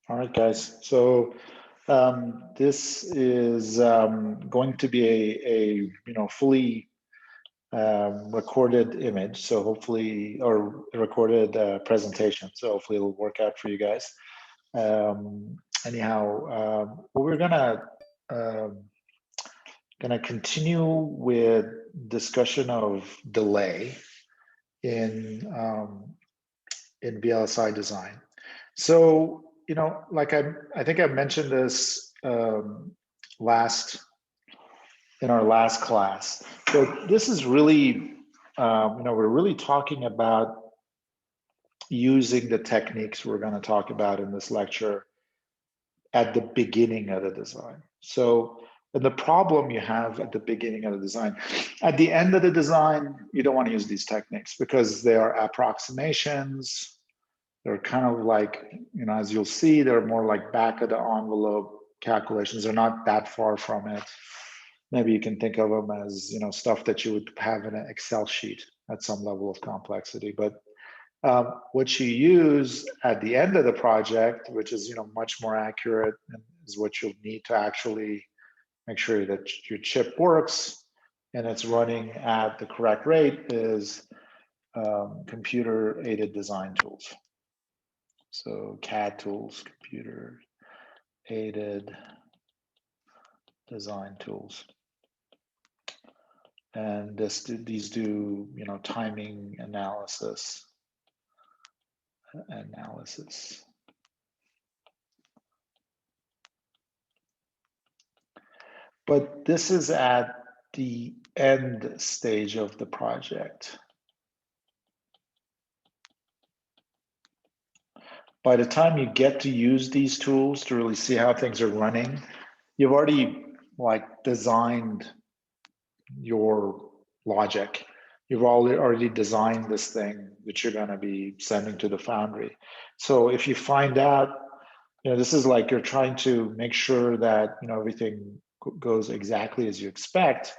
All right, guys. So this is going to be a fully recorded image. So hopefully, or recorded presentation. So hopefully it'll work out for you guys. Anyhow, what we're um, gonna continue with discussion of delay in VLSI design. So, like I think I mentioned this last in our last class. So this is really, we're really talking about using the techniques we're going to talk about in this lecture at the beginning of the design. So, and the problem you have at the beginning of the design, at the end of the design, you don't want to use these techniques because they are approximations. They're kind of like, as you'll see, they're more like back of the envelope calculations. They're not that far from it. Maybe you can think of them as, stuff that you would have in an Excel sheet at some level of complexity. But what you use at the end of the project, which is, much more accurate and is what you'll need to actually make sure that your chip works and it's running at the correct rate, is computer aided design tools. So CAD tools, computer aided design tools. And these do, timing analysis. But this is at the end stage of the project. By the time you get to use these tools to really see how things are running, you've already designed your logic. You've already designed this thing that you're going to be sending to the foundry. So if you find out, this is like you're trying to make sure that, everything goes exactly as you expect.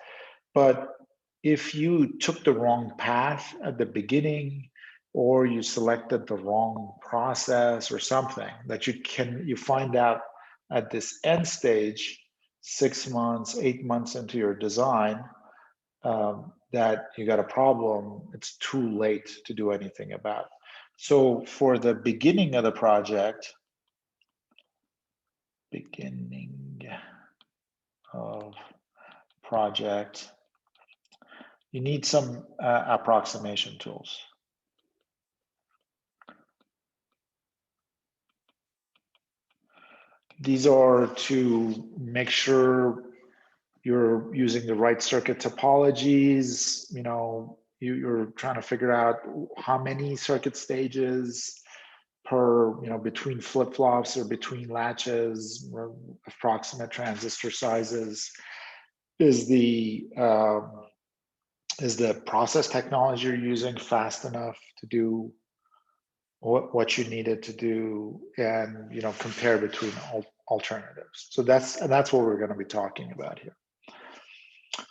But if you took the wrong path at the beginning, or you selected the wrong process or something that you find out at this end stage, 6 months, 8 months into your design, that you got a problem, it's too late to do anything about. So for the beginning of the project, you need some approximation tools. These are to make sure you're using the right circuit topologies. You're trying to figure out how many circuit stages per, between flip-flops or between latches, or approximate transistor sizes. Is the process technology you're using fast enough to do what you needed to do, and compare between alternatives. So that's what we're going to be talking about here.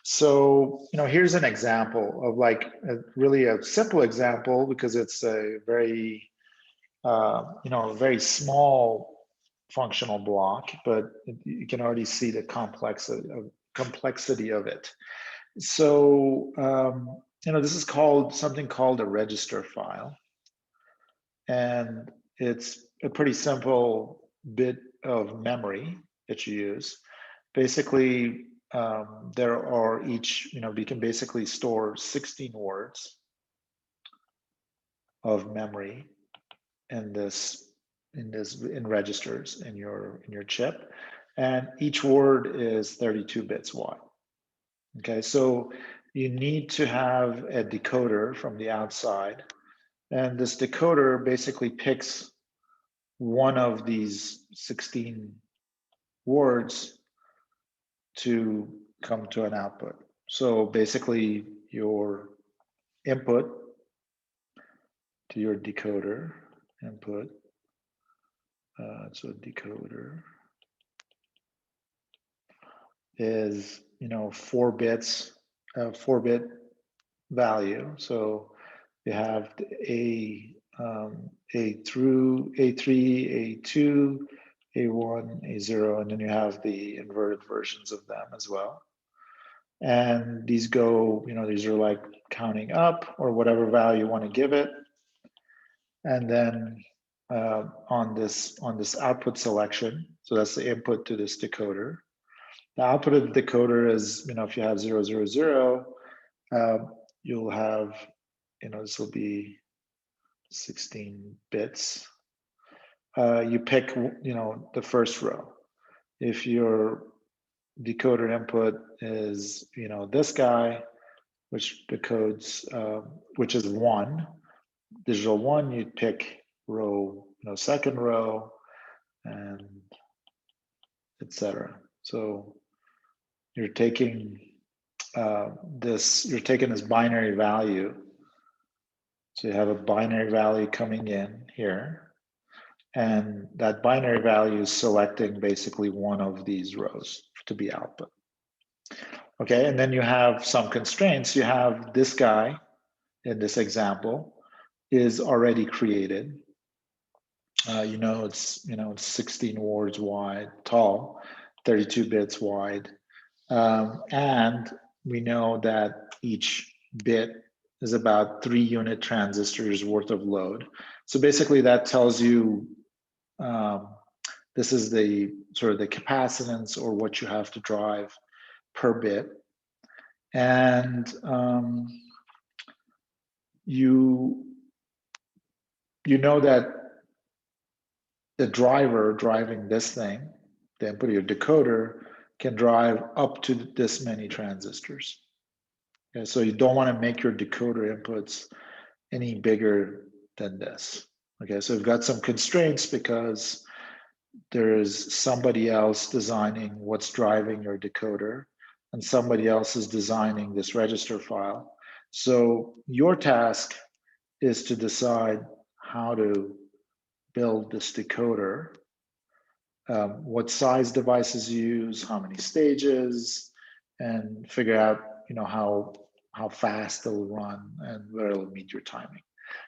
So here's an example of really a simple example, because it's a very a very small functional block, but you can already see the complexity of it. So this is something called a register file. And it's a pretty simple bit of memory that you use. Basically, there are we can basically store 16 words of memory in registers in your chip, and each word is 32 bits wide. Okay, so you need to have a decoder from the outside. And this decoder basically picks one of these 16 words to come to an output. So basically your input to your decoder, input, so decoder is, 4 bits, 4-bit value. So you have A through A3, A2, A1, A0, and then you have the inverted versions of them as well. And these go, these are like counting up or whatever value you want to give it. And then on this output selection, so that's the input to this decoder. The output of the decoder is, if you have 0, 0, 0, you'll have, this will be 16 bits. You pick, the first row. If your decoder input is, this guy, which decodes, which is 1, digital 1, you'd pick row, second row, and etc. So you're taking this binary value. So you have a binary value coming in here, and that binary value is selecting basically one of these rows to be output. Okay, and then you have some constraints. You have this guy in this example is already created. It's 16 words wide, tall, 32 bits wide, and we know that each bit is about 3 unit transistors worth of load. So basically, that tells you this is the sort of the capacitance or what you have to drive per bit, and you know that the driver driving this thing, the input of your decoder, can drive up to this many transistors. Okay, so you don't want to make your decoder inputs any bigger than this. Okay, so we've got some constraints because there is somebody else designing what's driving your decoder, and somebody else is designing this register file. So your task is to decide how to build this decoder, what size devices you use, how many stages, and figure out how fast it'll run and where it'll meet your timing.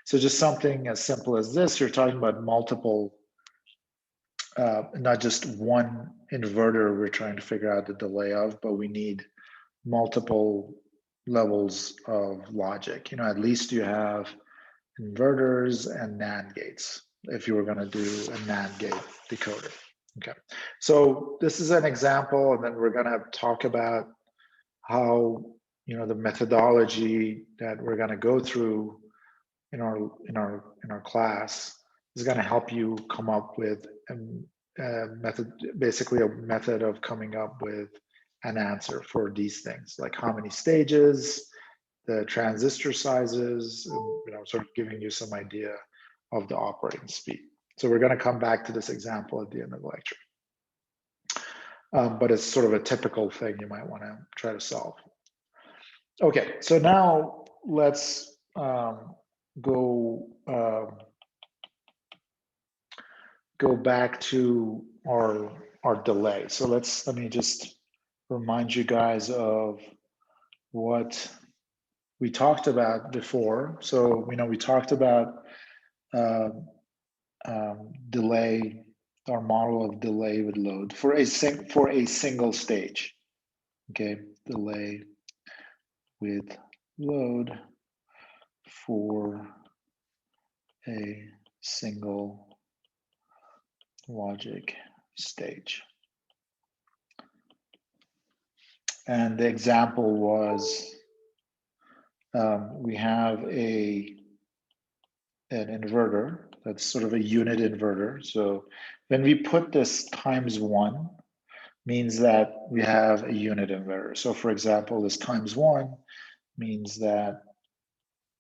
So just something as simple as this, you're talking about multiple, not just one inverter we're trying to figure out the delay of, but we need multiple levels of logic. At least you have inverters and NAND gates if you were going to do a NAND gate decoder. Okay, so this is an example, and then we're going to talk about how the methodology that we're going to go through in our class is going to help you come up with a method, basically a method of coming up with an answer for these things, like how many stages, the transistor sizes, sort of giving you some idea of the operating speed. So we're going to come back to this example at the end of the lecture. But it's sort of a typical thing you might want to try to solve. Okay, so now let's go back to our delay. So let me just remind you guys of what we talked about before. So we talked about delay, our model of delay with load for a single stage. Okay, delay with load for a single logic stage. And the example was we have an inverter that's sort of a unit inverter. So when we put this ×1, means that we have a unit inverter. So for example, this ×1 means that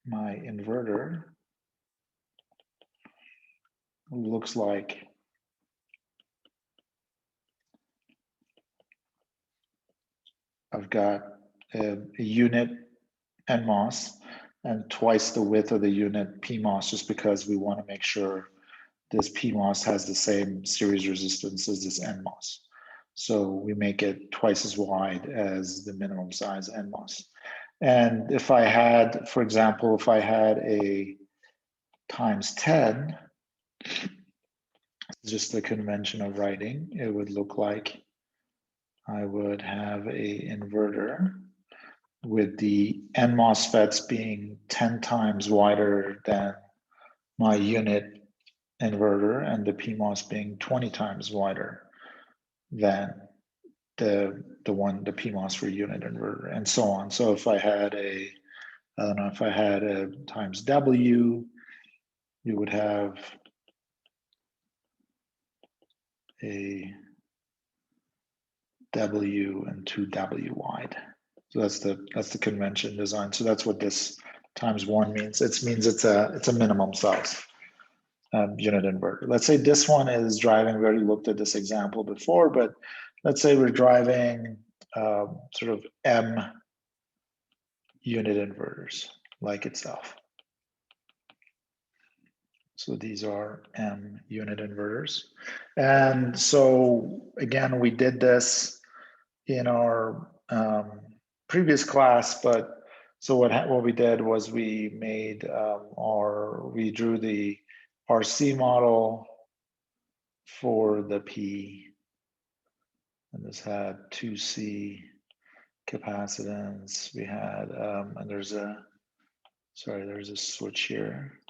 my inverter looks like I've got a unit NMOS and twice the width of the unit PMOS, just because we want to make sure this PMOS has the same series resistance as this NMOS. So we make it twice as wide as the minimum size NMOS. And if I had, for example, if I had a ×10, just the convention of writing, it would look like I would have a inverter with the N MOSFETs being 10 times wider than my unit inverter and the PMOS being 20 times wider than the PMOS for unit inverter, and so on. So if I had I don't know, if I had a times W, you would have a W and 2W wide. So that's the convention design. So that's what this times 1 means. It means it's a minimum size unit inverter. Let's say this one is driving. We already looked at this example before, but let's say we're driving sort of M unit inverters like itself. So these are M unit inverters. And so again, we did this in our previous class, but so what we did was we made we drew the RC model for the P, and this had 2C capacitance. We had and there's a switch here.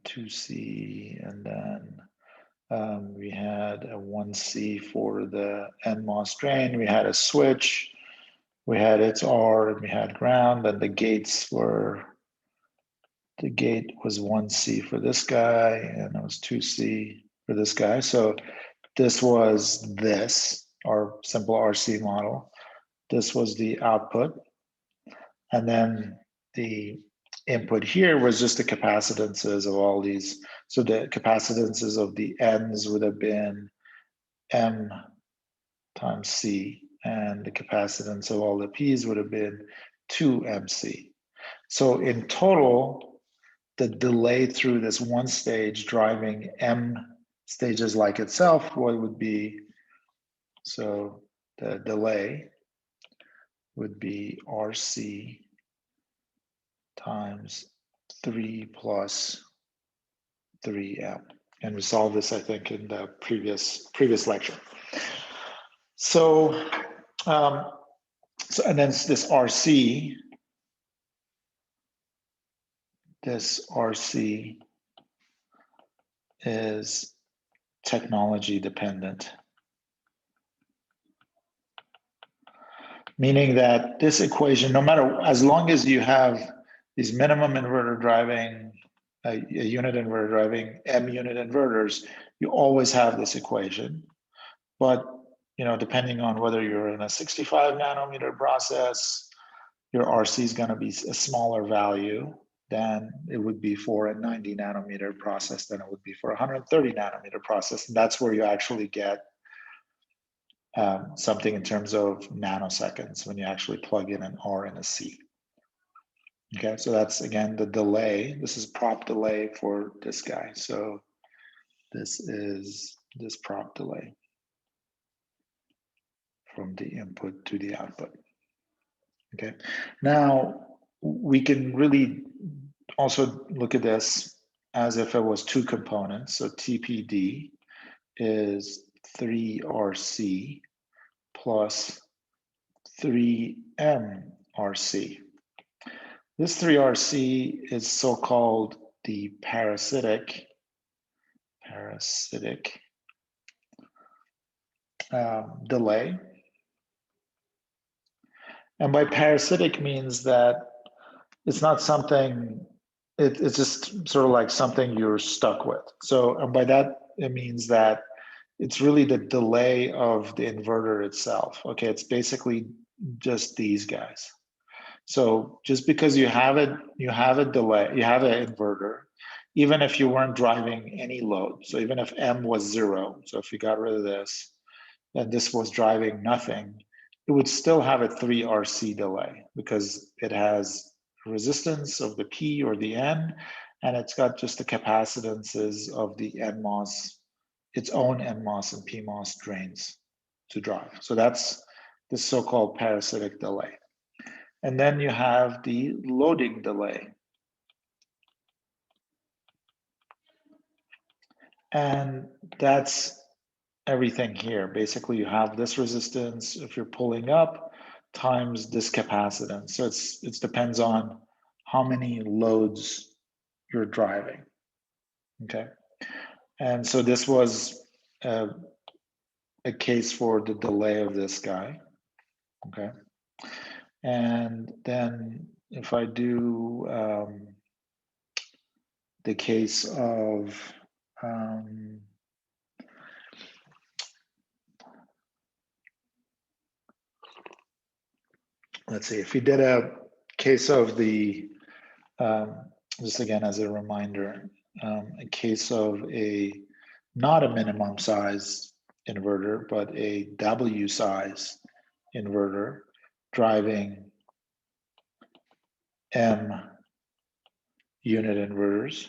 2C, and then we had a 1C for the NMOS drain. We had a switch. We had its R, and we had ground, and the gate was 1C for this guy, and it was 2C for this guy. So this was our simple RC model. This was the output. And then the input here was just the capacitances of all these. So the capacitances of the N's would have been M times C, and the capacitance of all the P's would have been 2MC. So in total, the delay through this one stage driving M stages like itself, what would be, so the delay would be RC times 3 plus 3M. And we solved this, I think, in the previous lecture. So, and then this RC is technology dependent, meaning that this equation, no matter, as long as you have these minimum inverter driving, a unit inverter driving M unit inverters, you always have this equation. But depending on whether you're in a 65 nanometer process, your RC is going to be a smaller value than it would be for a 90 nanometer process than it would be for a 130 nanometer process. And that's where you actually get something in terms of nanoseconds when you actually plug in an R and a C. Okay, so that's, again, the delay. This is prop delay for this guy. So this is this prop delay from the input to the output. Okay, now we can really also look at this as if it was two components. So TPD is 3RC plus 3MRC. This 3RC is so-called the parasitic delay. And by parasitic means that it's not something, it's just sort of like something you're stuck with. So, and by that, it means that it's really the delay of the inverter itself. Okay, it's basically just these guys. So just because you have a delay, you have an inverter, even if you weren't driving any load. So even if M was 0, so if you got rid of this, and this was driving nothing, it would still have a 3RC delay because it has resistance of the P or the N, and it's got just the capacitances of the NMOS, its own NMOS and PMOS drains to drive. So that's the so-called parasitic delay. And then you have the loading delay. And that's everything here. Basically, you have this resistance if you're pulling up times this capacitance. So it depends on how many loads you're driving. Okay. And so this was a case for the delay of this guy. Okay. And then if I do the case of let's see, if we did a case of the, just again as a reminder, a case of not a minimum size inverter, but a W size inverter driving M unit inverters,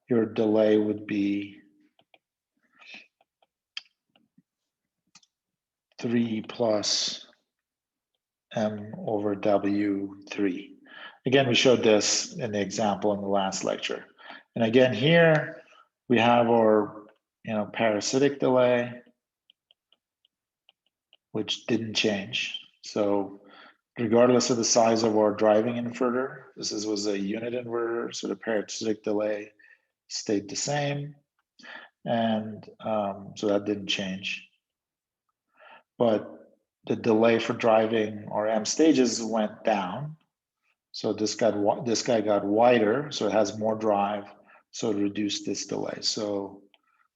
your delay would be 3 plus M over W3. Again, we showed this in the example in the last lecture. And again, here we have our parasitic delay, which didn't change. So regardless of the size of our driving inverter, this was a unit inverter, so the parasitic delay stayed the same. And so that didn't change. But the delay for driving our M stages went down. So this guy got wider, so it has more drive, so it reduced this delay. So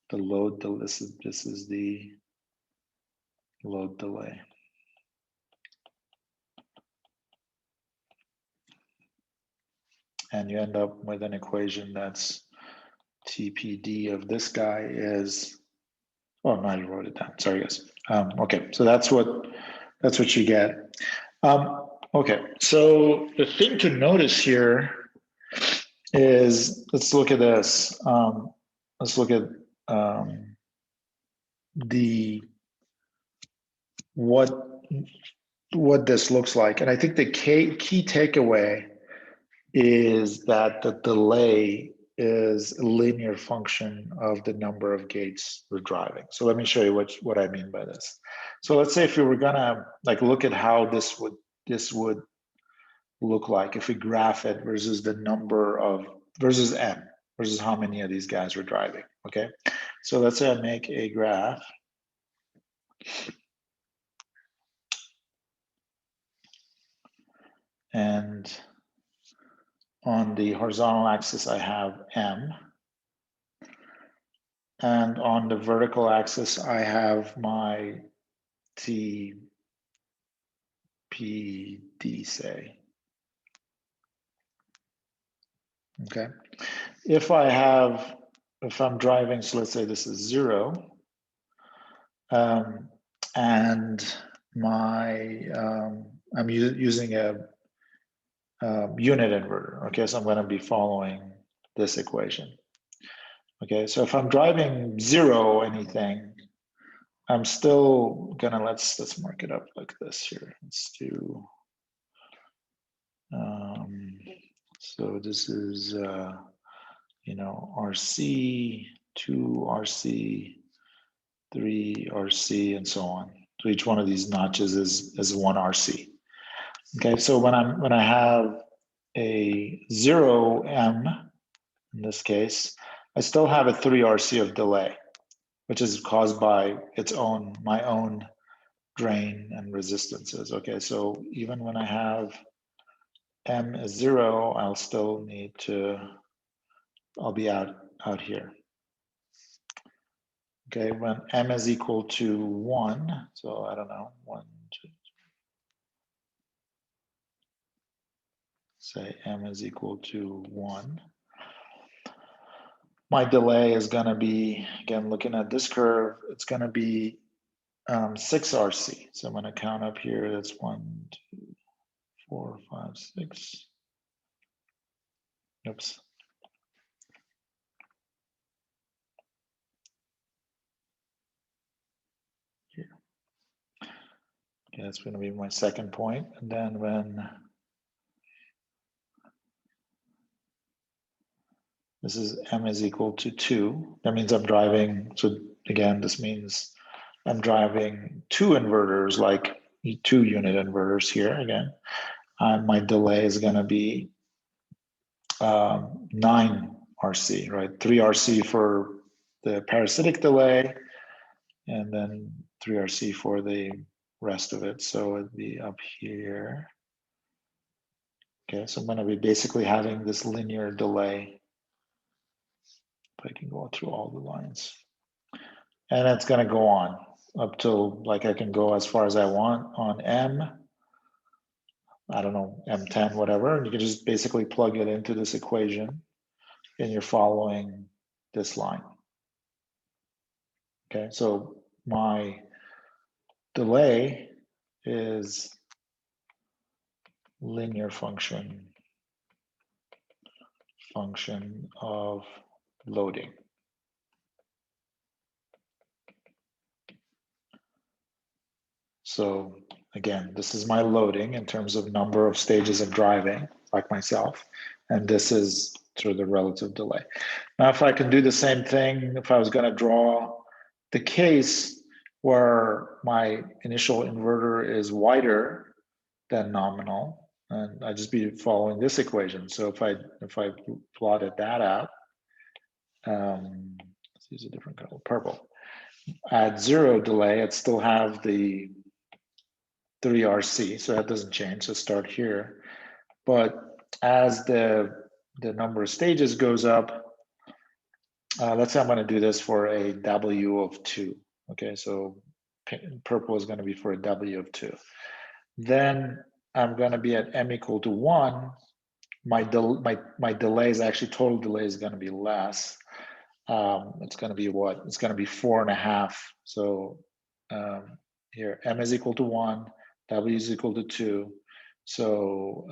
the load, this is the load delay. And you end up with an equation that's TPD of this guy is, oh no, I wrote it down, sorry guys. Okay, so that's what you get. Okay, so the thing to notice here is, let's look at this. Let's look at what this looks like. And I think the key takeaway is that the delay is a linear function of the number of gates we're driving. So let me show you what I mean by this. So let's say if we were gonna look at how this would look like if we graph it versus the number of, versus M, versus how many of these guys we're driving, okay? So let's say I make a graph. And on the horizontal axis, I have M. And on the vertical axis, I have my TPD, say. Okay. If I'm driving, so let's say this is 0, and I'm using a unit inverter. Okay, so I'm going to be following this equation. Okay, so if I'm driving 0 anything, I'm still gonna, let's mark it up like this here. Let's do, so this is, RC, 2 RC, 3 RC, and so on. So each one of these notches is 1 RC. Okay, so when I have a 0 M, in this case, I still have a 3 RC of delay, which is caused by my own drain and resistances. Okay, so even when I have M is 0, I'll be out here. Okay, when M is equal to 1, so I don't know, 1, 2, say M is equal to 1. My delay is going to be, again, looking at this curve, it's going to be 6 RC. So I'm going to count up here. That's 1, 2, 4, 5, 6. Oops. Here. Okay, that's going to be my second point. And then when This is M is equal to 2. That means I'm driving, so again, this means I'm driving 2 inverters, like 2 unit inverters here again. And my delay is going to be 9 RC, right? 3 RC for the parasitic delay, and then 3 RC for the rest of it. So it'd be up here. Okay, so I'm going to be basically having this linear delay. If I can go through all the lines. And it's going to go on up till, like, I can go as far as I want on M. I don't know, M10, whatever. And you can just basically plug it into this equation and you're following this line. Okay, so my delay is linear function of loading. So again, this is my loading in terms of number of stages of driving, like myself, and this is sort of the relative delay. Now, if I can do the same thing, if I was going to draw the case where my initial inverter is wider than nominal, and I just be following this equation. So if I plotted that out, let's use a different color, purple. At 0 delay, I'd still have the 3 RC, so that doesn't change. So start here, but as the number of stages goes up, let's say I'm going to do this for a W of 2. Okay, so purple is going to be for a W of 2. Then I'm going to be at M equal to 1. My delay is actually, total delay is going to be less. It's going to be what? It's going to be 4.5. So here, M is equal to 1, W is equal to 2. So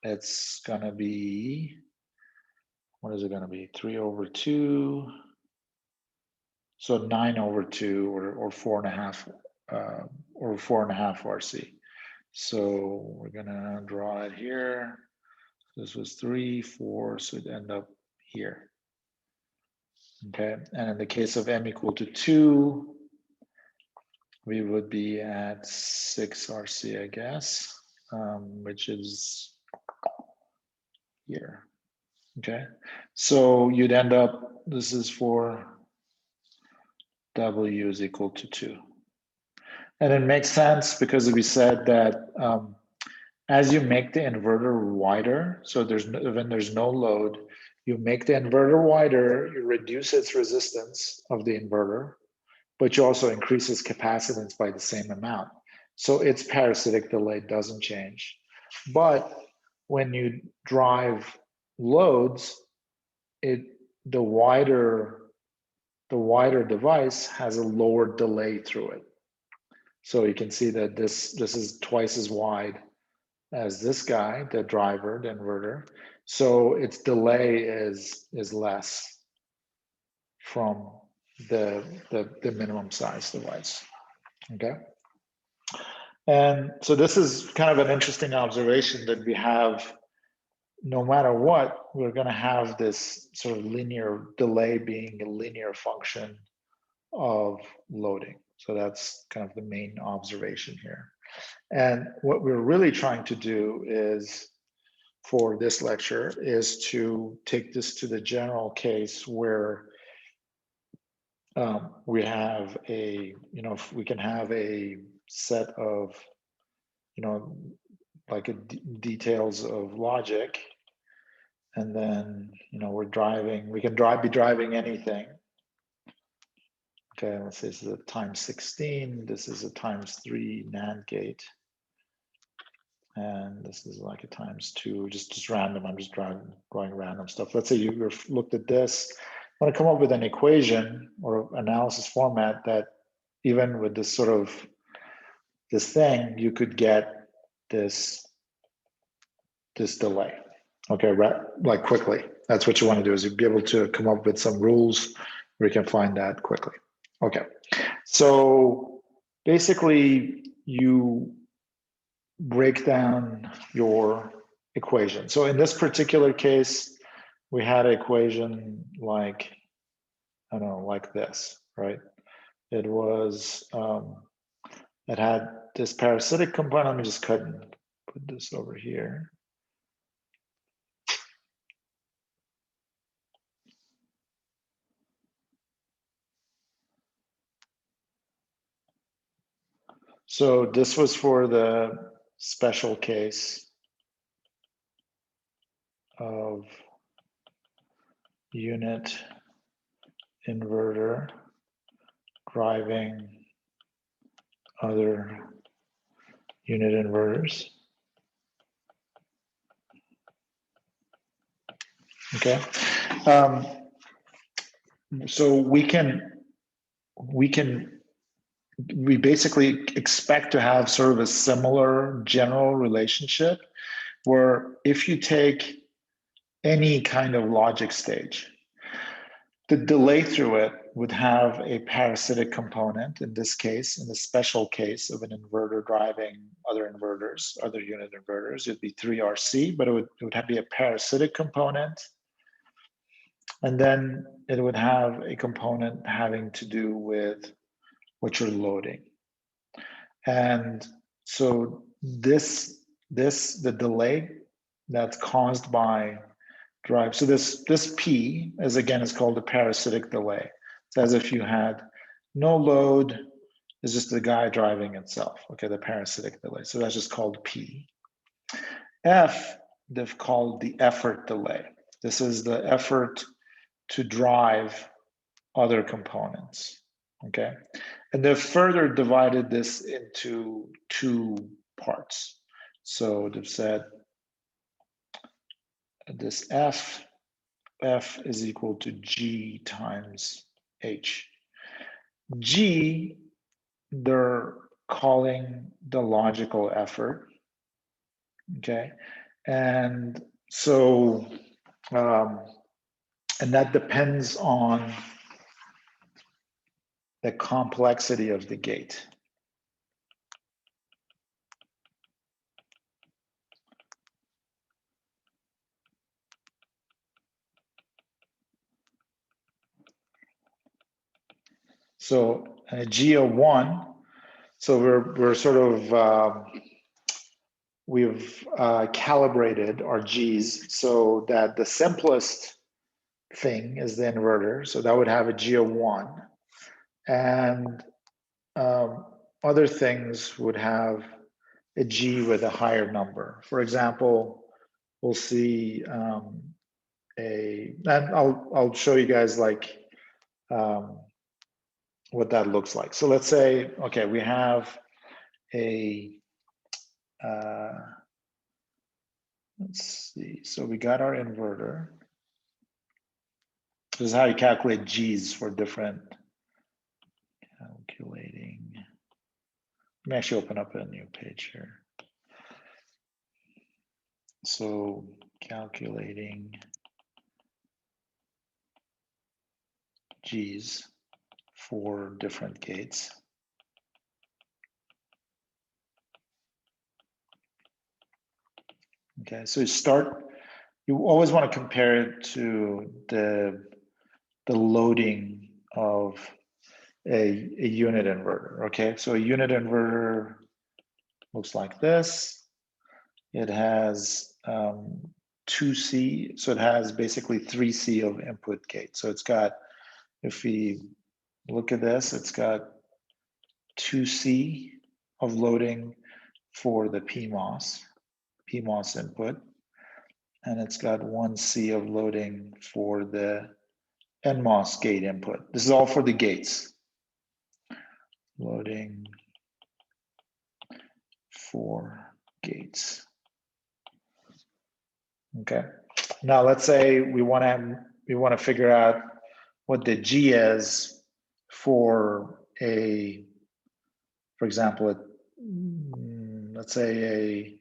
it's going to be, what is it going to be? 3 over 2. So 9 over 2 or 4.5 or 4.5 RC. So we're going to draw it here. This was 3, 4, so it'd end up here. Okay, and in the case of M equal to 2, we would be at 6 RC, I guess, which is here. Okay, so you'd end up, this is for W is equal to 2. And it makes sense because we said that as you make the inverter wider, so when there's no load, you make the inverter wider, you reduce its resistance of the inverter, but you also increase its capacitance by the same amount. So its parasitic delay doesn't change. But when you drive loads, the wider device has a lower delay through it. So you can see that this is twice as wide as this guy, the driver, the inverter. So its delay is less from the minimum size device. Okay. And so this is kind of an interesting observation that we have, no matter what, we're going to have this sort of linear delay being a linear function of loading. So that's kind of the main observation here. And what we're really trying to do is, for this lecture, is to take this to the general case where we have a, if we can have a set of, like details of logic, and then, we're driving, we can be driving anything. Okay, let's say this is a times 16, this is a times 3 NAND gate. And this is like a times 2, just random. I'm just drawing random stuff. Let's say you looked at this. I want to come up with an equation or analysis format that even with this sort of this thing, you could get this delay. Okay, like quickly. That's what you want to do, is you'd be able to come up with some rules where you can find that quickly. Okay, so basically you break down your equation. So in this particular case, we had an equation like, I don't know, like this, right? It was, it had this parasitic component. Let me just cut and put this over here. So this was for the special case of unit inverter driving other unit inverters. Okay. So we basically expect to have sort of a similar general relationship where if you take any kind of logic stage, the delay through it would have a parasitic component. In this case, in the special case of an inverter driving other inverters, other unit inverters, it'd be 3RC, but it would have be a parasitic component. And then it would have a component having to do with what you're loading. And so the delay that's caused by drive. So this P is called a parasitic delay. It's as if you had no load, it's just the guy driving itself. Okay, the parasitic delay. So that's just called P. F, they've called the effort delay. This is the effort to drive other components. Okay, and they've further divided this into two parts. So they've said this F is equal to G times H. G, they're calling the logical effort, okay? And so, and that depends on the complexity of the gate. So a G of 1, so we're sort of, we've calibrated our G's so that the simplest thing is the inverter. So that would have a G of 1. And other things would have a G with a higher number. For example, we'll see and I'll show you guys like what that looks like. So let's say, okay, we have a, let's see, so we got our inverter. This is how you calculate G's for different calculating. Let me actually open up a new page here. So calculating G's for different gates. Okay, so you always want to compare it to the loading of a unit inverter. Okay, so a unit inverter looks like this. It has 2C, so it has basically 3C of input gate. So it's got, if we look at this, it's got 2C of loading for the PMOS input, and it's got 1C of loading for the NMOS gate input. This is all for the gates. Loading for gates. Okay. Now let's say we want to figure out what the G is for example, let's say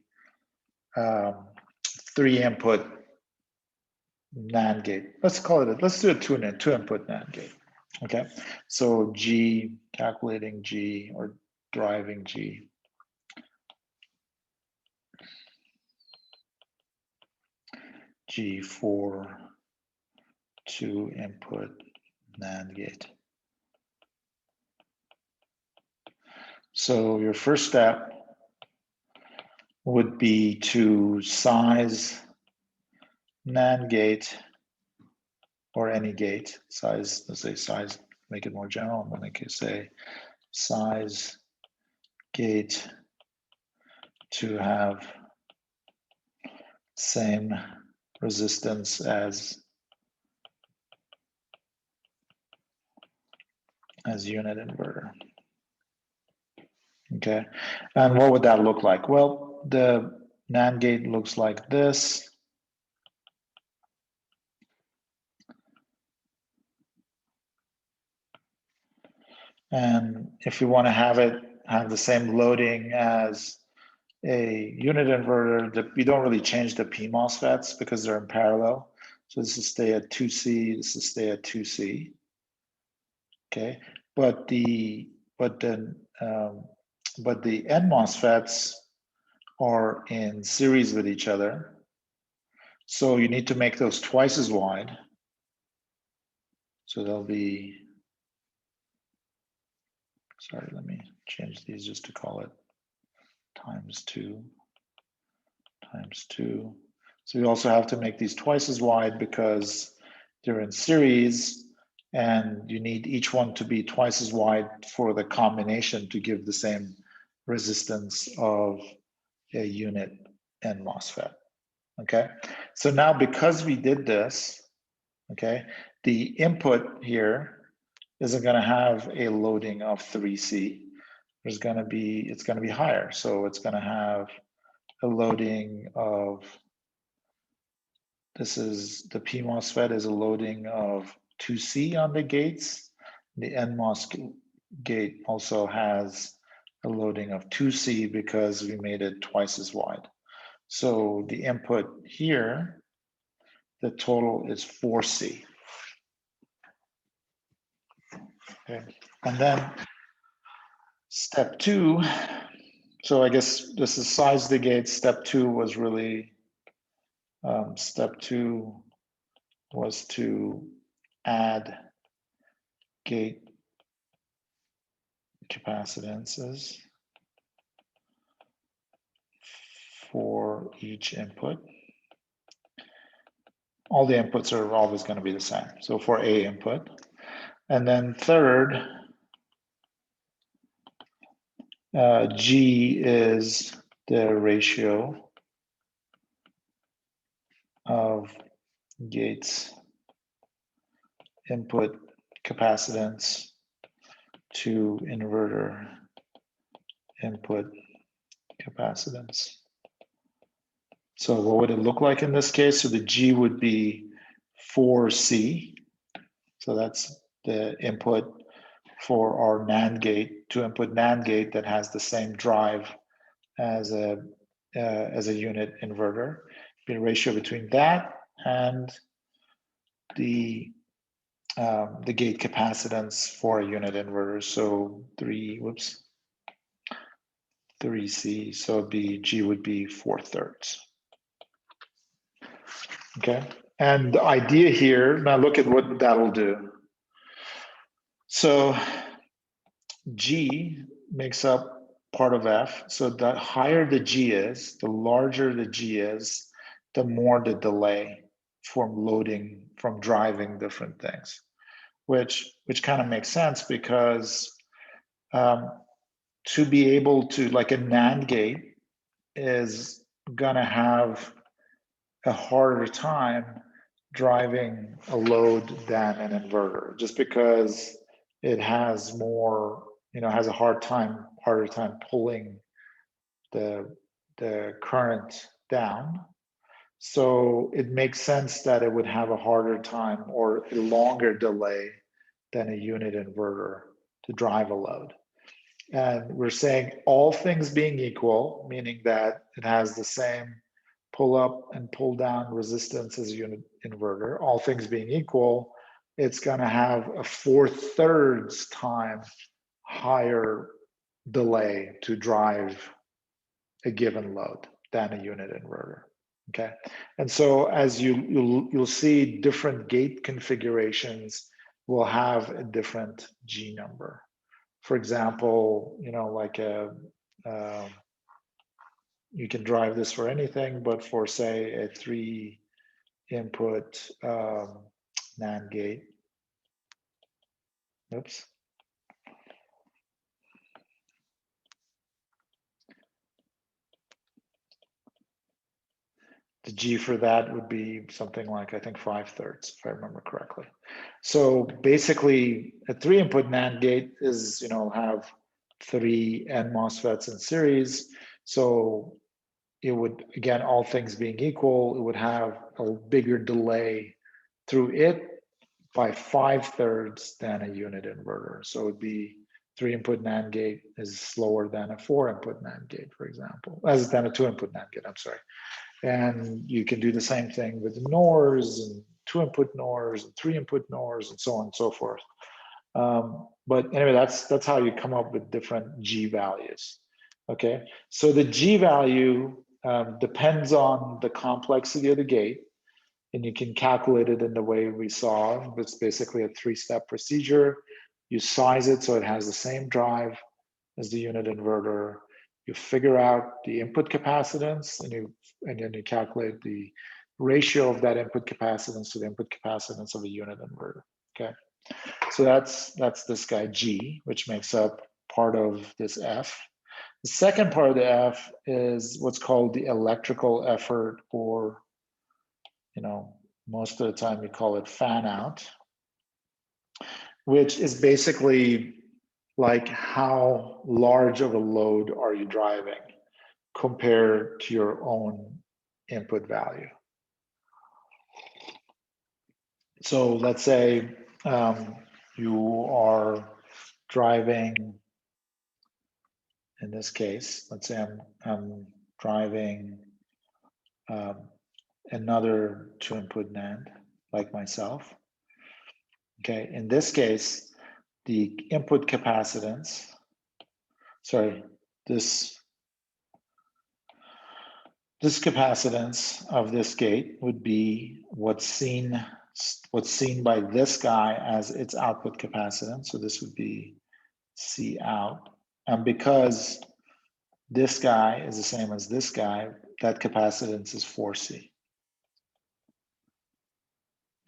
a 3-input NAND gate. Let's do a two input NAND gate. Okay. So G, calculating G or driving G. G for two input NAND gate. So your first step would be to size NAND gate or any gate size. Let's say size, make it more general. I'm going to say size gate to have same resistance as unit inverter. Okay, and what would that look like? Well, the NAND gate looks like this. And if you want to have the same loading as a unit inverter, you don't really change the P MOSFETs because they're in parallel. So this is stay at 2C, this is stay at 2C. Okay, but the N MOSFETs are in series with each other. So you need to make those twice as wide. So they'll be, sorry, let me change these just to call it times 2 times 2. So you also have to make these twice as wide because they're in series and you need each one to be twice as wide for the combination to give the same resistance of a unit N MOSFET. Okay, so now because we did this, okay, the input here isn't going to have a loading of 3C. It's going to be higher. So it's going to have a loading of, this is the P MOSFET is a loading of 2C on the gates. The NMOS gate also has a loading of 2C because we made it twice as wide. So the input here, the total is 4C. Okay. And then step 2, so I guess this is size the gate. Step 2 was really, step 2 was to add gate capacitances for each input. All the inputs are always going to be the same. So for A input. And then third, G is the ratio of gates input capacitance to inverter input capacitance. So what would it look like in this case? So the G would be 4C. So that's the input for our NAND gate, two input NAND gate that has the same drive as a unit inverter. Be a ratio between that and the gate capacitance for a unit inverter. So 3C. So G would be 4/3. Okay, and the idea here, now look at what that'll do. So G makes up part of F. So the higher the G is, the larger the G is, the more the delay from loading, from driving different things, which kind of makes sense because to be able to, like a NAND gate is gonna have a harder time driving a load than an inverter, just because it has more, has a harder time pulling the current down. So it makes sense that it would have a harder time or a longer delay than a unit inverter to drive a load. And we're saying all things being equal, meaning that it has the same pull up and pull down resistance as a unit inverter, all things being equal, it's going to have a 4/3 time higher delay to drive a given load than a unit inverter. Okay, and so as you'll see, different gate configurations will have a different G number. For example, like you can drive this for anything, but for say a 3-input NAND gate. Oops. The G for that would be something like, I think, 5/3, if I remember correctly. So basically, a 3-input NAND gate is, have 3 N MOSFETs in series. So it would, again, all things being equal, it would have a bigger delay through it by 5/3 than a unit inverter. So it would be 3-input NAND gate is slower than a 4-input NAND gate, for example, as than a 2-input NAND gate, I'm sorry. And you can do the same thing with NORs and 2-input NORs and 3-input NORs and so on and so forth. But anyway, that's how you come up with different G values. Okay, so the G value depends on the complexity of the gate, and you can calculate it in the way we saw. It's basically a 3-step procedure. You size it so it has the same drive as the unit inverter. You figure out the input capacitance, and then you calculate the ratio of that input capacitance to the input capacitance of a unit inverter. Okay, so that's this guy G, which makes up part of this F. The second part of the F is what's called the electrical effort, or most of the time we call it fan out, which is basically like how large of a load are you driving compared to your own input value. So let's say you are driving, in this case, let's say I'm driving another 2-input NAND like myself. Okay, in this case, the input capacitance, sorry, this capacitance of this gate would be what's seen by this guy as its output capacitance. So this would be C out. And because this guy is the same as this guy, that capacitance is 4C.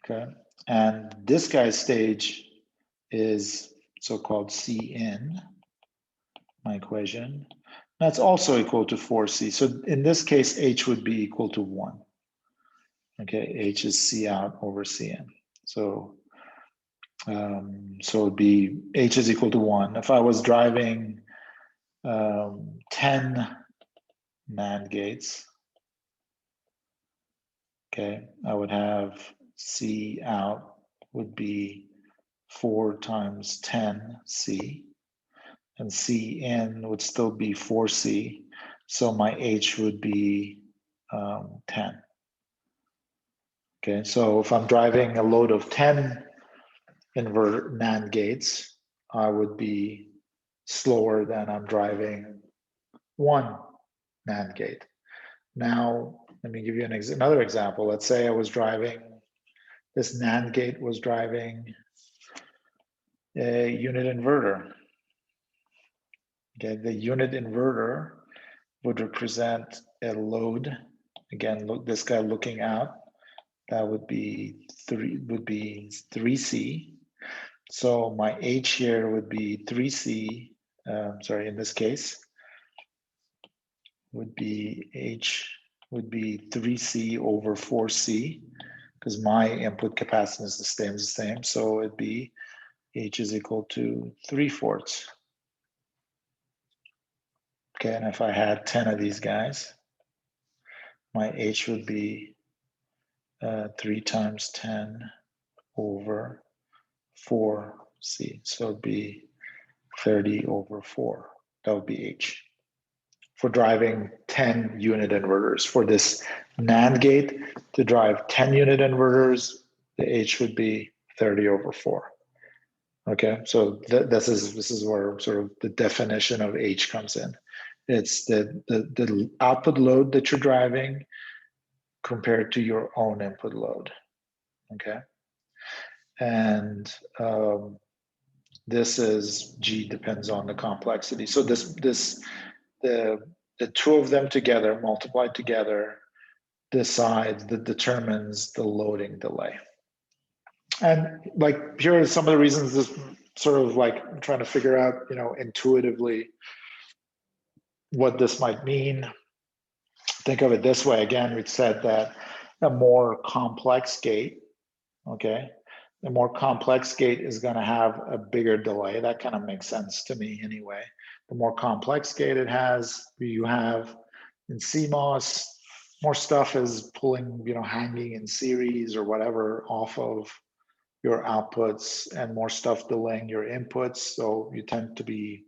Okay, and this guy's stage is so-called C in my equation. That's also equal to 4C. So in this case, H would be equal to 1. Okay, H is C out over C in. So, so it'd be H is equal to 1. If I was driving 10 NAND gates, okay, I would have C out would be 4 times 10C, and C in would still be 4C. So my H would be 10. Okay, so if I'm driving a load of 10 inverter NAND gates, I would be slower than I'm driving 1 NAND gate. Now, let me give you another example. Let's say I was driving, this NAND gate was driving a unit inverter. Okay, the unit inverter would represent a load. Again, look, this guy looking out, that would be 3C. So my H here would be 3C, sorry, in this case, would be H would be 3C over 4C, because my input capacitance is the same. So it'd be H is equal to 3/4. Okay, and if I had 10 of these guys, my H would be 3 times 10 over 4C. So it'd be 30 over 4. That would be H. For driving 10 unit inverters. For this NAND gate to drive 10 unit inverters, the H would be 30 over 4. Okay, so this is where sort of the definition of H comes in. It's the output load that you're driving compared to your own input load, okay? And this is G depends on the complexity. So the two of them together, multiplied together, determines the loading delay. And like, here are some of the reasons this sort of like I'm trying to figure out, you know, intuitively what this might mean. Think of it this way. Again, we said that a more complex gate, okay, the more complex gate is going to have a bigger delay. That kind of makes sense to me anyway. The more complex gate it has, you have in CMOS, more stuff is pulling, you know, hanging in series or whatever off of your outputs, and more stuff delaying your inputs. So you tend to be,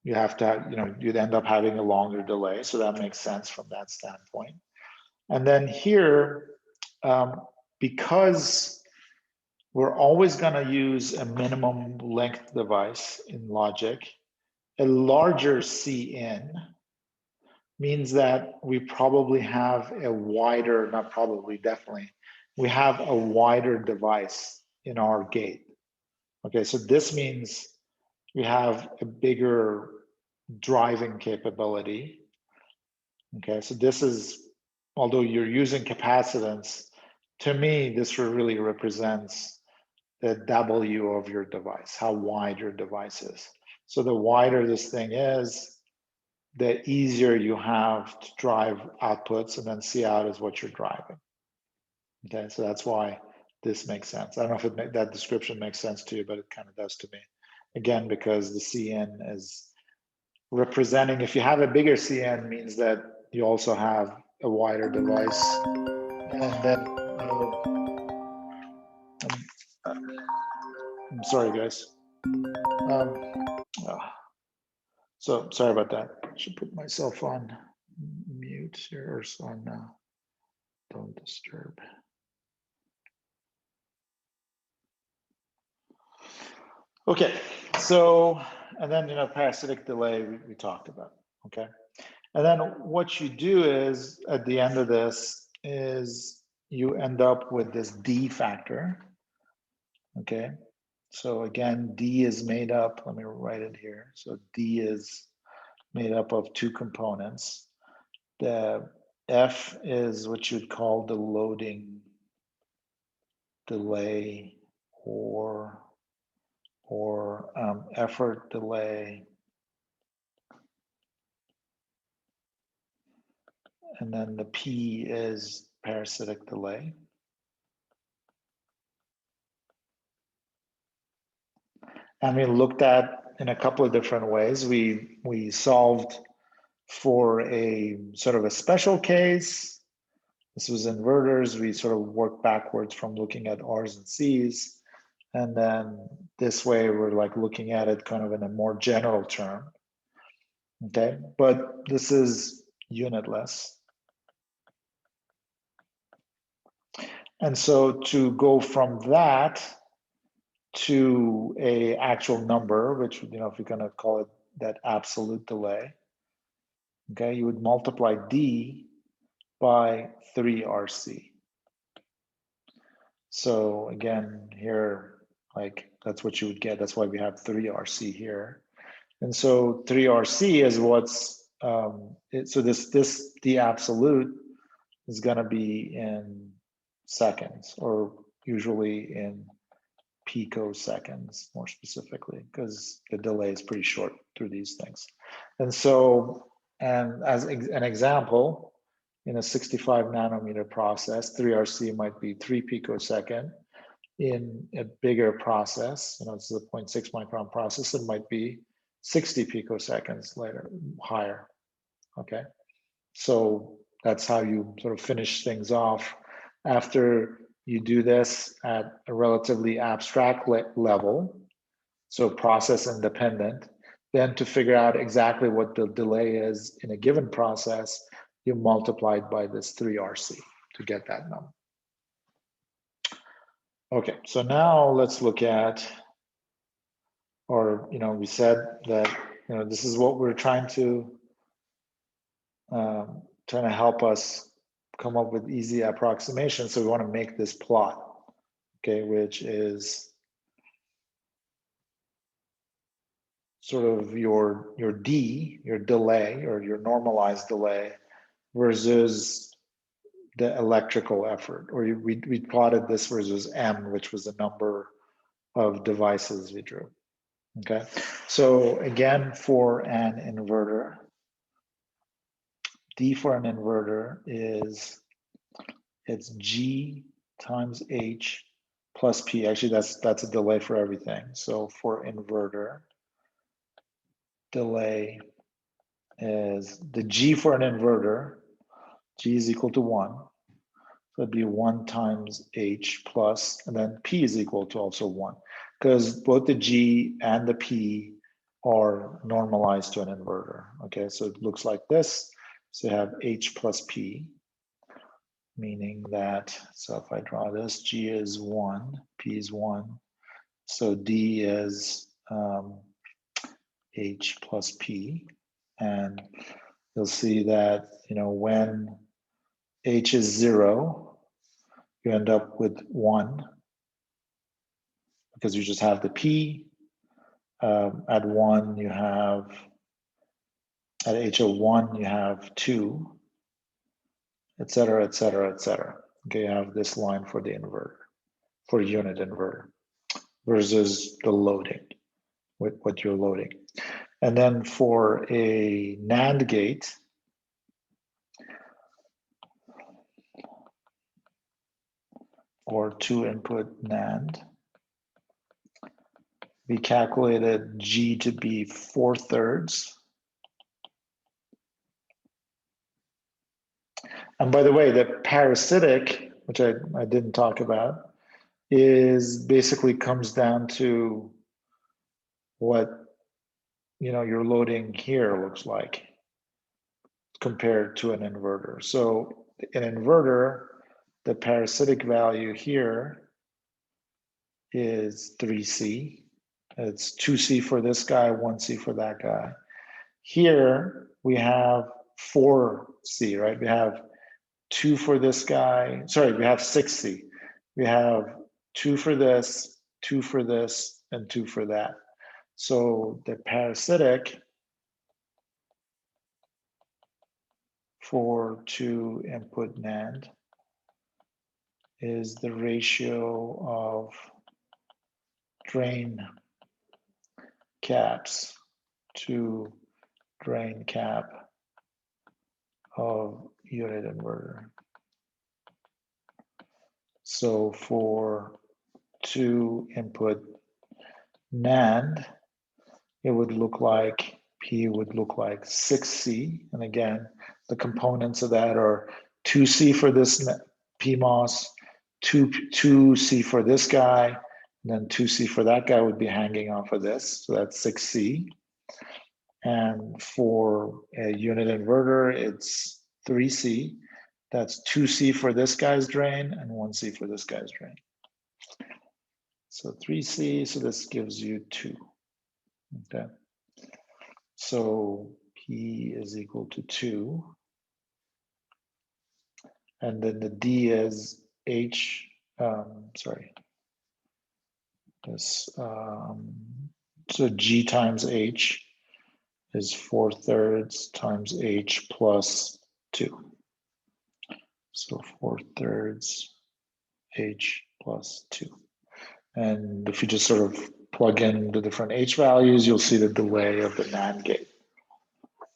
you have to have, you know, you'd end up having a longer delay. So that makes sense from that standpoint. And then here, because we're always going to use a minimum length device in logic, a larger Cin means that we probably have a wider, not probably, definitely, we have a wider device in our gate. Okay, so this means we have a bigger driving capability. Okay, so this is, although you're using capacitance, to me, this really represents the W of your device, how wide your device is. So the wider this thing is, the easier you have to drive outputs, and then C out is what you're driving. Okay, so that's why this makes sense. I don't know if that description makes sense to you, but it kind of does to me. Again, because the Cn is representing, if you have a bigger Cn, means that you also have a wider device. And then, I'm sorry, guys. So sorry about that. I should put myself on mute here, or on don't disturb. Okay, so, and then, you know, parasitic delay we talked about, okay? And then what you do is, at the end of this, is you end up with this D factor, okay? So again, D is made up, let me write it here. So D is made up of two components. The F is what you'd call the loading delay, or effort delay. And then the P is parasitic delay. And we looked at in a couple of different ways. We solved for a sort of a special case. This was inverters. We sort of worked backwards from looking at R's and C's. And then this way, we're like looking at it kind of in a more general term. Okay, but this is unitless. And so to go from that to a actual number, which, you know, if you're going to call it that absolute delay, okay, you would multiply D by 3RC. So again, here, like, that's what you would get. That's why we have 3RC here. And so 3RC is what's, so the absolute is going to be in seconds, or usually in picoseconds more specifically, because the delay is pretty short through these things. And so, and as an example, in a 65 nanometer process, 3RC might be 3 picosecond. In a bigger process, you know, it's a 0.6 micron process, it might be 60 picoseconds later, higher, okay? So that's how you sort of finish things off. After you do this at a relatively abstract level, so process independent, then to figure out exactly what the delay is in a given process, you multiply it by this 3RC to get that number. Okay, so now let's look at, or, you know, we said that, you know, this is what we're trying to help us come up with easy approximation. So we want to make this plot, okay, which is sort of your D, your delay, or your normalized delay, versus the electrical effort. Or we plotted this versus M, which was the number of devices we drew. Okay, so again, for an inverter, D for an inverter is, it's G times H plus P. Actually, that's a delay for everything. So for inverter, delay is the G for an inverter, G is equal to 1. So it'd be 1 times H plus, and then P is equal to also 1, because both the G and the P are normalized to an inverter. Okay, so it looks like this. So you have H plus P, meaning that, so if I draw this, G is 1, P is 1. So D is H plus P. And you'll see that, when H is 0, you end up with 1, because you just have the P. At 1, you have, at H of 1, you have 2, et cetera, et cetera, et cetera. Okay, you have this line for the inverter, for unit inverter, versus the loading, with what you're loading. And then for a NAND gate, or 2-input NAND, we calculated G to be 4/3. And by the way, the parasitic, which I didn't talk about, is basically comes down to what your loading here looks like compared to an inverter. So an inverter, the parasitic value here is 3C. It's 2C for this guy, 1C for that guy. Here we have 4C, right? We have 2 for this guy. Sorry, we have 6C. We have 2 for this, 2 for this, and 2 for that. So the parasitic for 2-input NAND is the ratio of drain caps to drain cap of unit inverter. So for 2-input NAND, it would look like, P would look like 6C. And again, the components of that are 2C for this PMOS, 2C for this guy, and then 2C for that guy would be hanging off of this. So that's 6C. And for a unit inverter, it's 3C. That's 2C for this guy's drain and 1C for this guy's drain. So 3C, so this gives you 2. Okay. So P is equal to 2. And then the D is H, so G times H is 4/3 times H plus 2. So 4/3 H plus 2. And if you just sort of plug in the different H values, you'll see the delay of the NAND gate.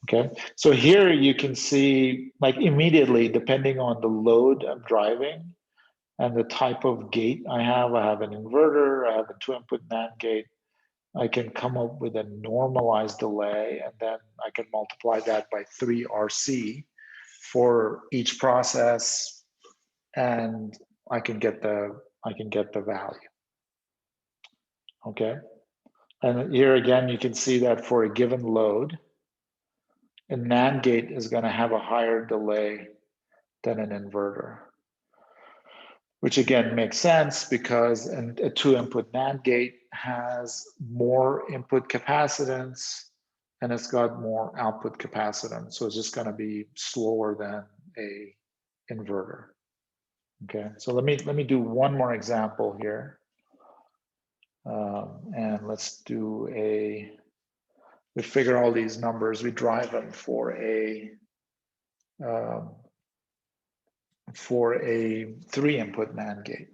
Okay, so here you can see, like, immediately, depending on the load I'm driving and the type of gate I have an inverter, I have a 2-input NAND gate, I can come up with a normalized delay, and then I can multiply that by 3 RC for each process, and I can get the value. Okay, and here again, you can see that for a given load, a NAND gate is going to have a higher delay than an inverter, which again makes sense because a 2-input NAND gate has more input capacitance and it's got more output capacitance. So it's just going to be slower than a inverter. Okay, so let me do one more example here. And let's do we figure all these numbers, we drive them for a 3-input NAND gate.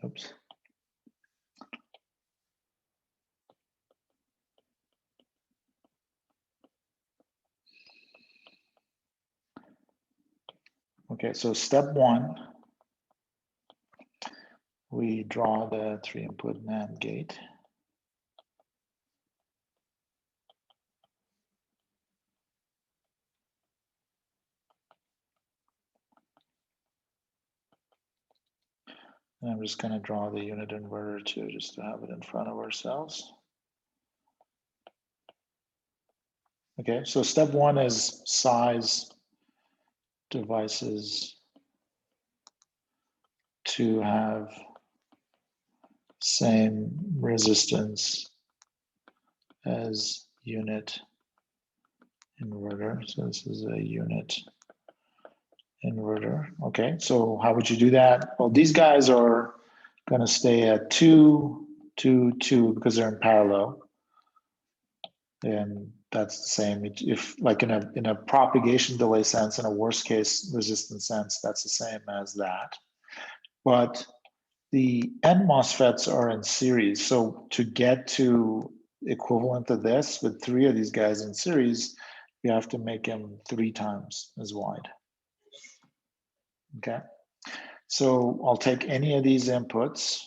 Oops. Okay, so step 1, we draw the 3-input NAND gate. And I'm just going to draw the unit inverter too, just to have it in front of ourselves. Okay, so step 1 is size devices to have same resistance as unit inverter. So this is a unit inverter. Okay, so how would you do that? Well, these guys are going to stay at 2, 2, 2 because they're in parallel. And that's the same. If like in a propagation delay sense, in a worst case resistance sense, that's the same as that. But the N MOSFETs are in series. So to get to equivalent of this with 3 of these guys in series, you have to make them 3 times as wide. Okay. So I'll take any of these inputs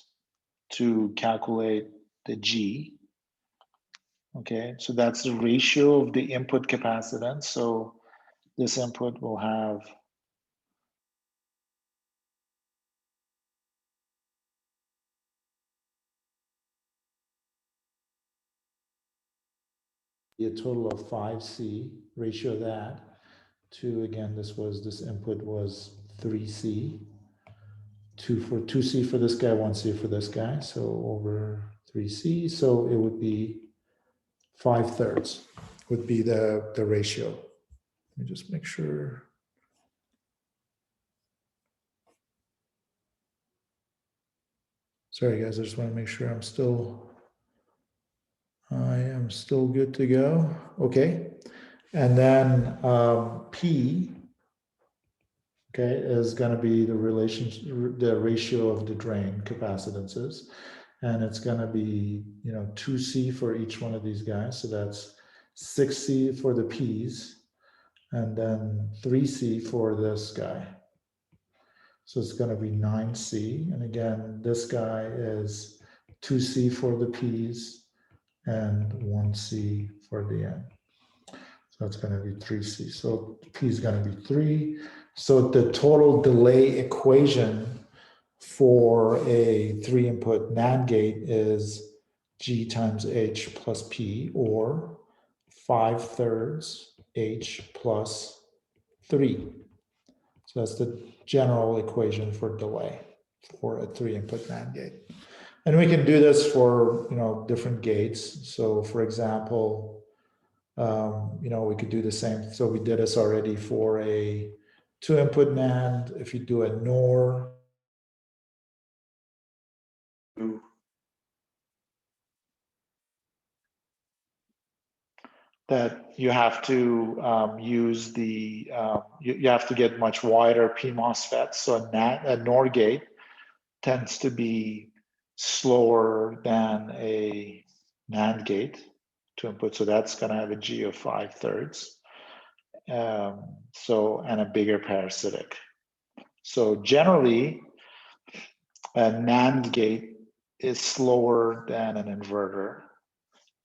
to calculate the G. Okay, so that's the ratio of the input capacitance. So this input will have a total of 5C, ratio that to, again, this input was 3C, 2C for this guy, 1C for this guy, so over 3C, so it would be 5/3 would be the ratio. Let me just make sure. Sorry guys, I just want to make sure I am still good to go. Okay, and then P, okay, is going to be the ratio of the drain capacitances, and it's going to be 2C for each one of these guys. So that's 6C for the P's, and then 3C for this guy. So it's going to be 9C, and again, this guy is 2C for the P's and 1C for the N. So it's going to be 3C. So P is going to be 3. So the total delay equation for a 3-input NAND gate is G times H plus P, or 5/3 H plus 3. So that's the general equation for delay for a 3-input NAND gate. And we can do this for different gates. So for example, we could do the same. So we did this already for a 2-input NAND. If you do a NOR, that you have to use the, you have to get much wider PMOSFETs. So a NOR gate tends to be slower than a NAND gate to input. So that's going to have a G of 5/3. And a bigger parasitic. So generally, a NAND gate is slower than an inverter,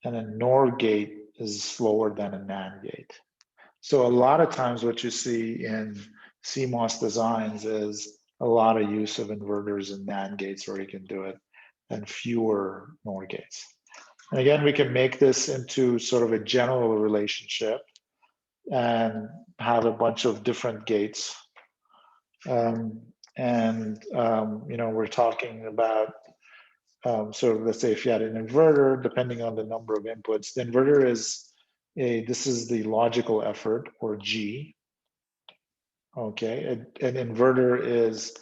and a NOR gate is slower than a NAND gate. So a lot of times what you see in CMOS designs is a lot of use of inverters and NAND gates where you can do it, and fewer NOR gates. And again, we can make this into sort of a general relationship and have a bunch of different gates. We're talking about, so let's say if you had an inverter, depending on the number of inputs, the inverter is this is the logical effort, or G. Okay, an inverter is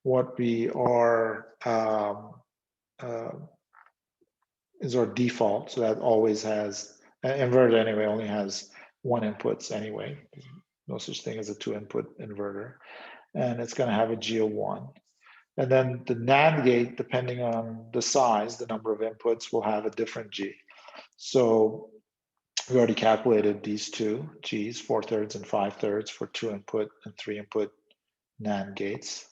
what we are is our default. So that always has an inverter anyway, only has one inputs anyway. No such thing as a 2-input inverter. And it's going to have a G01. And then the NAND gate, depending on the size, the number of inputs, will have a different G. So we already calculated these two Gs, 4/3 and 5/3 for 2-input and 3-input NAND gates.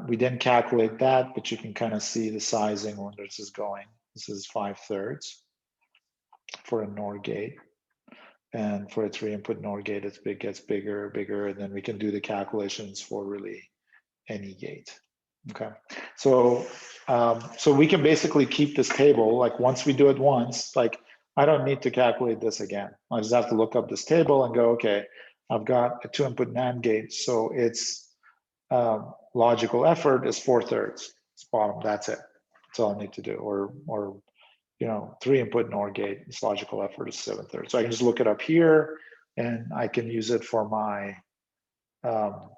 We didn't calculate that, but you can kind of see the sizing when this is going. This is 5/3 for a NOR gate. And for a 3-input NOR gate, it gets bigger, bigger, and then we can do the calculations for really any gate. Okay, so so we can basically keep this table. Like once we do it once, like I don't need to calculate this again. I just have to look up this table and go, okay, I've got a 2-input NAND gate, so its logical effort is 4/3. It's bottom. That's it. That's all I need to do. Or you know, 3-input NOR gate, its logical effort is 7/3. So I can just look it up here, and I can use it for my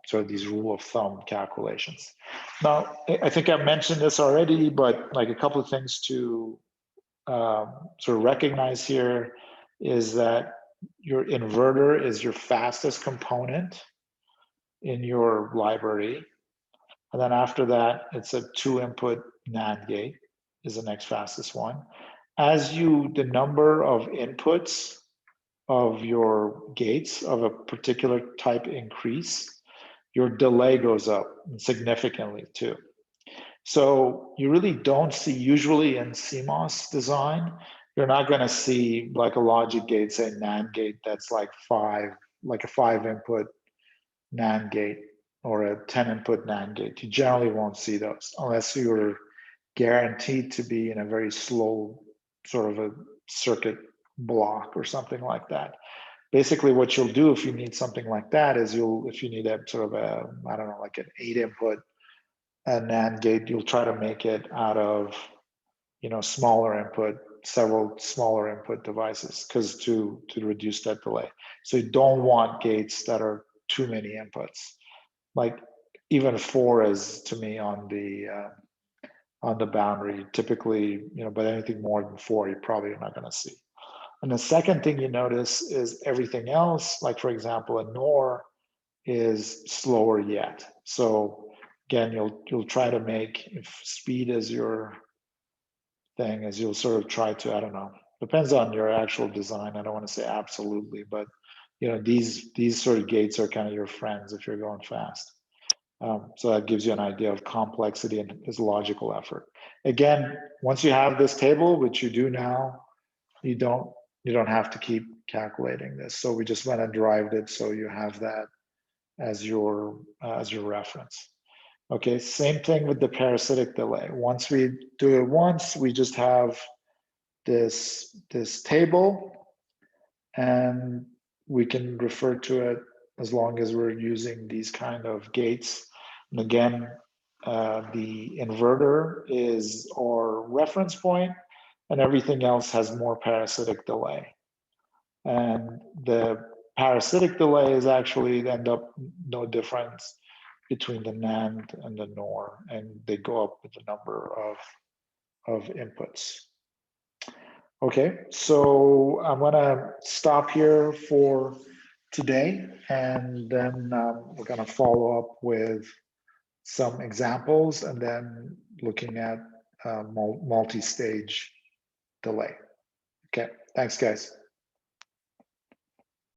sort of these rule of thumb calculations. Now, I think I mentioned this already, but like a couple of things to sort of recognize here is that your inverter is your fastest component in your library. And then after that, it's a 2-input NAND gate is the next fastest one. As the number of inputs of your gates of a particular type increase, your delay goes up significantly too. So you really don't see, usually in CMOS design, you're not going to see like a logic gate, say NAND gate, that's like a 5-input NAND gate or a 10-input NAND gate. You generally won't see those unless you're guaranteed to be in a very slow sort of a circuit block or something like that. Basically what you'll do if you need something like that is if you need a sort of a, I don't know, like an 8-input NAND gate, you'll try to make it out of, you know, several smaller input devices because to reduce that delay. So you don't want gates that are too many inputs. Like even 4 is to me on the boundary. Typically, you know, but anything more than 4, you probably are not going to see. And the second thing you notice is everything else, like for example, a NOR is slower yet. So again, you'll try to make, if speed is your thing, is you'll sort of try to, I don't know, depends on your actual design. I don't want to say absolutely, but you know, these sort of gates are kind of your friends if you're going fast. So that gives you an idea of complexity and this logical effort. Again, once you have this table, which you do now, you don't have to keep calculating this. So we just went and derived it, so you have that as your reference. Okay, same thing with the parasitic delay. Once we do it once, we just have this table, and we can refer to it as long as we're using these kind of gates. And again, the inverter is our reference point, and everything else has more parasitic delay. And the parasitic delay is actually end up no difference between the NAND and the NOR, and they go up with the number of inputs. Okay, so I'm gonna stop here for today, and then we're gonna follow up with some examples and then looking at multi-stage delay. Okay, thanks guys.